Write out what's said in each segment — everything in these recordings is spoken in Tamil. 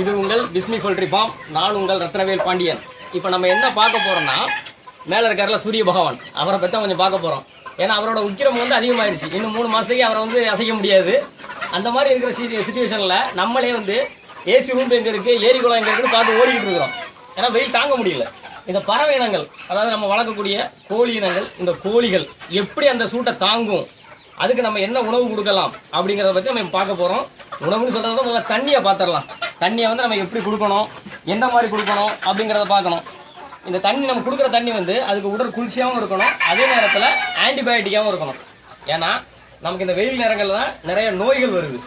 இது உங்கள் பிஸ்மி போல்ட்ரி ஃபார்ம். நான் உங்கள் ரத்னவேல் பாண்டியன். இப்போ நம்ம என்ன பார்க்க போறோம்னா, மேலே இருக்கார்ல சூரிய பகவான், அவரை பற்றி கொஞ்சம் பார்க்க போறோம். ஏன்னா அவரோட உக்கிரம் வந்து அதிகமாயிருச்சு. இன்னும் 3 மாசத்துக்கு அவரை வந்து அசைக்க முடியாது. அந்த மாதிரி இருக்கிற சிச்சுவேஷன்ல நம்மளே வந்து ஏசி ரூம் எங்க இருக்கு, ஏரி குளம் எங்க இருக்குன்னு பார்த்து ஓடிக்கிட்டு இருக்கிறோம். ஏன்னா வெயில் தாங்க முடியல. இந்த பறவை இனங்கள், அதாவது நம்ம வளர்க்கக்கூடிய கோழி இனங்கள், இந்த கோழிகள் எப்படி அந்த சூட்டை தாங்கும், அதுக்கு நம்ம என்ன உணவு கொடுக்கலாம் அப்படிங்கிறத பற்றி நம்ம பார்க்க போறோம். உணவுன்னு சொல்றத நல்லா தண்ணியை பார்த்துடலாம். தண்ணியை வந்து நம்ம எப்படி கொடுக்கணும், எந்த மாதிரி கொடுக்கணும் அப்படிங்கிறத பார்க்கணும். இந்த தண்ணி நம்ம கொடுக்குற தண்ணி வந்து அதுக்கு உடல் குளிர்ச்சியாகவும் இருக்கணும், அதே நேரத்தில் ஆன்டிபயோட்டிக்காகவும் இருக்கணும். ஏன்னா நமக்கு இந்த வெயில் நேரங்களில் தான் நிறைய நோய்கள் வருது.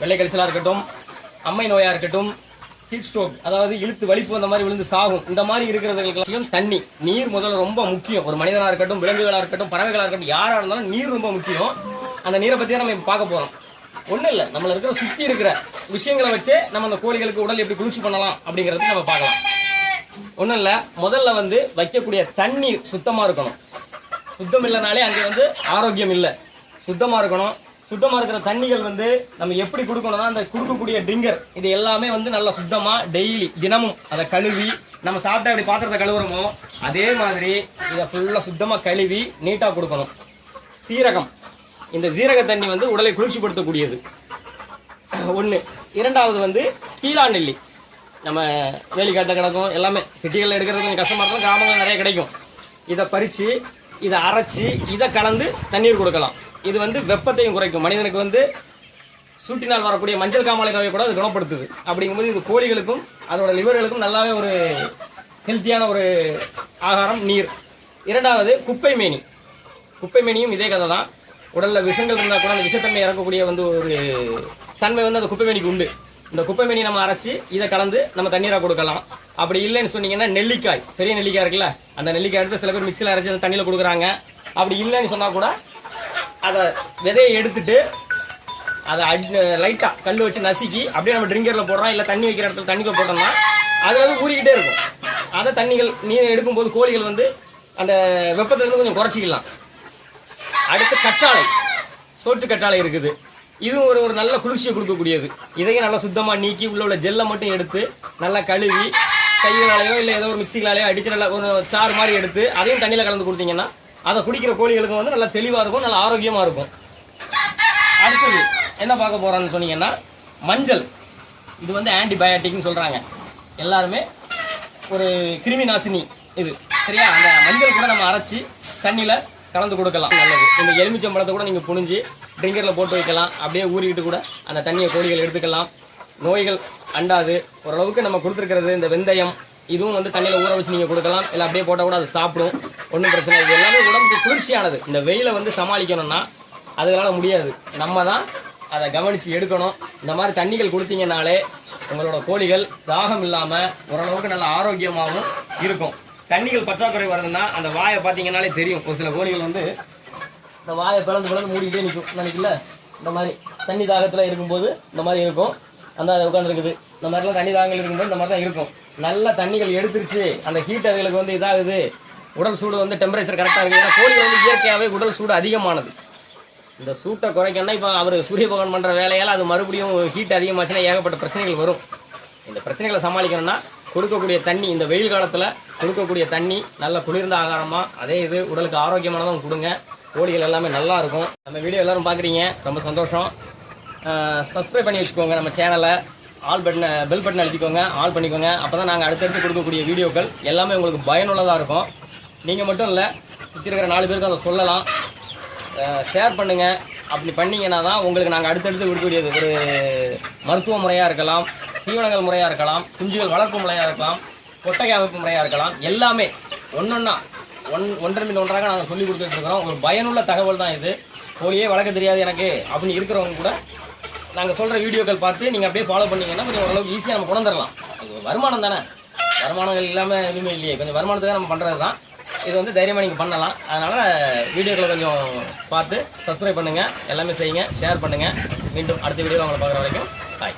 வெள்ளை கழிச்சலாக இருக்கட்டும், அம்மை நோயாக இருக்கட்டும், ஹீட் ஸ்ட்ரோக், அதாவது இழுத்து வலிப்பு அந்த மாதிரி விழுந்து சாகும். இந்த மாதிரி இருக்கிறதுக்கு தண்ணி, நீர் முதல்ல ரொம்ப முக்கியம். ஒரு மனிதனாக இருக்கட்டும், விலங்குகளாக இருக்கட்டும், பறவைகளாக இருக்கட்டும், யாராக இருந்தாலும் நீர் ரொம்ப முக்கியம். அந்த நீரை பற்றி நம்ம பார்க்க போகிறோம். ஒன்றும் இல்லை, நம்மள இருக்கிற சுற்றி இருக்கிற விஷயங்களை வச்சு நம்ம அந்த கோழிகளுக்கு உடல் எப்படி குளிர்ச்சி பண்ணலாம் அப்படிங்கிறத நம்ம பார்க்கலாம். ஒன்றும் இல்லை, முதல்ல வந்து வைக்கக்கூடிய தண்ணீர் சுத்தமாக இருக்கணும். சுத்தம் இல்லைனாலே அங்கே வந்து ஆரோக்கியம் இல்லை. சுத்தமாக இருக்கணும். சுத்தமாக இருக்கிற தண்ணிகள் வந்து நம்ம எப்படி கொடுக்கணும்னா, அந்த கொடுக்கக்கூடிய ட்ரிங்கர் இது எல்லாமே வந்து நல்லா சுத்தமாக டெய்லி தினமும் அதை கழுவி, நம்ம சாப்பிட்டா எப்படி பாத்திரத்தை கழுவுறோமோ அதே மாதிரி இதை ஃபுல்லாக சுத்தமாக கழுவி நீட்டாக கொடுக்கணும். சீரகம், இந்த சீரக தண்ணி வந்து உடலை குளிர்ச்சிப்படுத்தக்கூடியது ஒன்று. இரண்டாவது வந்து கீழா நெல்லி, நம்ம வேலிக்காட்ட கிடக்கும், எல்லாமே சிட்டிகளில் எடுக்கிறது கொஞ்சம் கஷ்டமாக இருக்கும், கிராமங்கள் நிறைய கிடைக்கும். இதை பறித்து இதை அரைச்சி இதை கலந்து தண்ணீர் கொடுக்கலாம். இது வந்து வெப்பத்தையும் குறைக்கும். மனிதனுக்கு வந்து சூட்டினால் வரக்கூடிய மஞ்சள் காமாலை நோயை கூட அது குணப்படுத்துது. அப்படிங்கும்போது இது கோழிகளுக்கும் அதோட லிவர்களுக்கும் நல்லாவே ஒரு ஹெல்த்தியான ஒரு ஆகாரம் நீர். இரண்டாவது குப்பை மேனி. குப்பை மேனியும் இதே கதை தான். உடல்ல விஷங்கள் இருந்தால் கூட அந்த விஷத்தன்மை இறக்கக்கூடிய வந்து ஒரு தன்மை வந்து அந்த குப்பை மேனிக்கு உண்டு. இந்த குப்பை மேனி நம்ம அரைச்சி இதை கலந்து நம்ம தண்ணீராக கொடுக்கலாம். அப்படி இல்லைன்னு சொன்னீங்கன்னா நெல்லிக்காய், பெரிய நெல்லிக்காய் இருக்குல்ல, அந்த நெல்லிக்காய் எடுத்து சில பேர் மிக்சியில் அரைச்சி அந்த தண்ணியில் கொடுக்குறாங்க. அப்படி இல்லைன்னு சொன்னால் கூட அதை விதையை எடுத்துட்டு அதை லைட்டாக கல் வச்சு நசுக்கி அப்படியே நம்ம ட்ரிங்கரில் போடுறோம், இல்லை தண்ணி வைக்கிற இடத்துல தண்ணிக்குள்ள போட்டோம்னா அது வந்து ஊறிக்கிட்டே இருக்கும். அதை தண்ணிகள் நீர் எடுக்கும்போது கோழிகள் வந்து அந்த வெப்பத்திலிருந்து கொஞ்சம் குறைச்சிக்கலாம். அடுத்து கற்றாழை, சோற்று கற்றாழை இருக்குது. இதுவும் ஒரு நல்ல குளிர்ச்சியை கொடுக்கக்கூடியது. இதையும் நல்லா சுத்தமாக நீக்கி உள்ள ஜெல்லை மட்டும் எடுத்து நல்லா கழுவி கைகளாலேயோ இல்லை ஏதோ ஒரு மிக்சிகளாலேயோ அடித்து நல்லா ஒரு சாறு மாதிரி எடுத்து அதையும் தண்ணியில் கலந்து கொடுத்தீங்கன்னா அதை குடிக்கிற கோழிகளுக்கு வந்து நல்லா தெளிவாக இருக்கும், நல்லா ஆரோக்கியமாக இருக்கும். அடுத்தது என்ன பார்க்க போகிறோன்னு சொன்னீங்கன்னா மஞ்சள். இது வந்து ஆன்டிபயோட்டிக்னு சொல்கிறாங்க. எல்லாருமே ஒரு கிருமி நாசினி இது, சரியா? அந்த மஞ்சள் கூட நம்ம அரைச்சி தண்ணியில் கலந்து கொடுக்கலாம், நல்லது. இந்த எலுமிச்சம்பழத்தை கூட நீங்கள் புழிஞ்சு ட்ரிங்கரில் போட்டு வைக்கலாம். அப்படியே ஊறிக்கிட்டு கூட அந்த தண்ணியை கோழிகள் எடுத்துக்கலாம். நோய்கள் அண்டாது. ஓரளவுக்கு நம்ம கொடுத்துருக்கிறது இந்த வெந்தயம், இதுவும் வந்து தண்ணியில் ஊற வச்சு நீங்கள் கொடுக்கலாம். இல்லை அப்படியே போட்டால் கூட அது சாப்பிடும், ஒன்றும் பிரச்சனை. இது எல்லாமே உடம்புக்கு குளிர்ச்சியானது. இந்த வெயிலை வந்து சமாளிக்கணும்னா அதுகளால் முடியாது. நம்ம தான் அதை கவனித்து எடுக்கணும். இந்த மாதிரி தண்ணிகள் கொடுத்தீங்கன்னாலே உங்களோட கோழிகள் தாகம் இல்லாமல் ஓரளவுக்கு நல்ல ஆரோக்கியமாகவும் இருக்கும். தண்ணிகள் பற்றாக்குறை வருதுன்னா அந்த வாயை பார்த்தீங்கன்னாலே தெரியும். ஒரு சில கோழிகள் வந்து இந்த வாயை பிளந்து மூடிக்கிட்டே நிற்கும். நினைக்கல, இந்த மாதிரி தண்ணி தாகத்தில் இருக்கும்போது இந்த மாதிரி இருக்கும். அந்த உட்காந்துருக்குது. இந்த மாதிரிலாம் தண்ணி தாகங்கள் இருக்கும்போது இந்த மாதிரி தான் இருக்கும். நல்ல தண்ணிகள் எடுத்துருச்சு, அந்த ஹீட் அதுகளுக்கு வந்து இதாகுது, உடல் சூடு வந்து டெம்பரேச்சர் கரெக்டாக இருக்குது. ஏன்னா கோழிகள் வந்து இயற்கையாகவே உடல் சூடு அதிகமானது. இந்த சூட்டை குறைக்கணும்னா இப்போ அவர் சூரிய பகவான் பண்ணுற வேலையால் அது மறுபடியும் ஹீட் அதிகமாச்சுன்னா ஏகப்பட்ட பிரச்சனைகள் வரும். இந்த பிரச்சனைகளை சமாளிக்கணும்னா கொடுக்கக்கூடிய தண்ணி, இந்த வெயில் காலத்தில் கொடுக்கக்கூடிய தண்ணி நல்ல குளிர்ந்த ஆகாரமாக, அதே இது உடலுக்கு ஆரோக்கியமானதும் கொடுங்க. கோழிகள் எல்லாமே நல்லா இருக்கும். நம்ம வீடியோ எல்லோரும் பார்க்குறீங்க, ரொம்ப சந்தோஷம். சப்ஸ்கிரைப் பண்ணி வச்சுக்கோங்க நம்ம சேனலை. பெல் பட்டன் அழுத்திக்கோங்க, ஆல் பண்ணிக்கோங்க. அப்போ தான் நாங்கள் அடுத்தடுத்து கொடுக்கக்கூடிய வீடியோக்கள் எல்லாமே உங்களுக்கு பயனுள்ளதாக இருக்கும். நீங்கள் மட்டும் இல்லை, சுற்றி இருக்கிற 4 பேருக்கு அதை சொல்லலாம். ஷேர் பண்ணுங்கள். அப்படி பண்ணிங்கன்னா தான் உங்களுக்கு நாங்கள் அடுத்தடுத்து கொடுக்கக்கூடியது ஒரு மருத்துவ முறையாக இருக்கலாம், தீவனங்கள் முறையாக இருக்கலாம், குஞ்சுகள் வளர்ப்பு முறையாக இருக்கலாம், கொட்டகை அமைப்பு முறையாக இருக்கலாம். எல்லாமே ஒன்றா ஒன்றரை மீன் ஒன்றாக நாங்கள் சொல்லி கொடுத்துட்ருக்கிறோம். ஒரு பயனுள்ள தகவல் தான் இது. கோழியே வளர்க்க தெரியாது எனக்கு அப்படின்னு இருக்கிறவங்க கூட நாங்கள் சொல்கிற வீடியோக்கள் பார்த்து நீங்கள் அப்படியே ஃபாலோ பண்ணிங்கன்னா கொஞ்சம் ஓரளவுக்கு ஈஸியாக நம்ம கொண்டு வந்துடலாம். இது வருமானம் தானே, வருமானங்கள் இல்லாமல் எதுவுமே இல்லையே. கொஞ்சம் வருமானத்துக்கு நம்ம பண்ணுறது தான். இது வந்து தைரியமாக நீங்கள் பண்ணலாம். அதனால் வீடியோக்களை கொஞ்சம் பார்த்து சப்ஸ்கிரைப் பண்ணுங்கள், எல்லாமே செய்யுங்க, ஷேர் பண்ணுங்கள். மீண்டும் அடுத்த வீடியோவில் உங்களை பார்க்குற வரைக்கும் பாய்.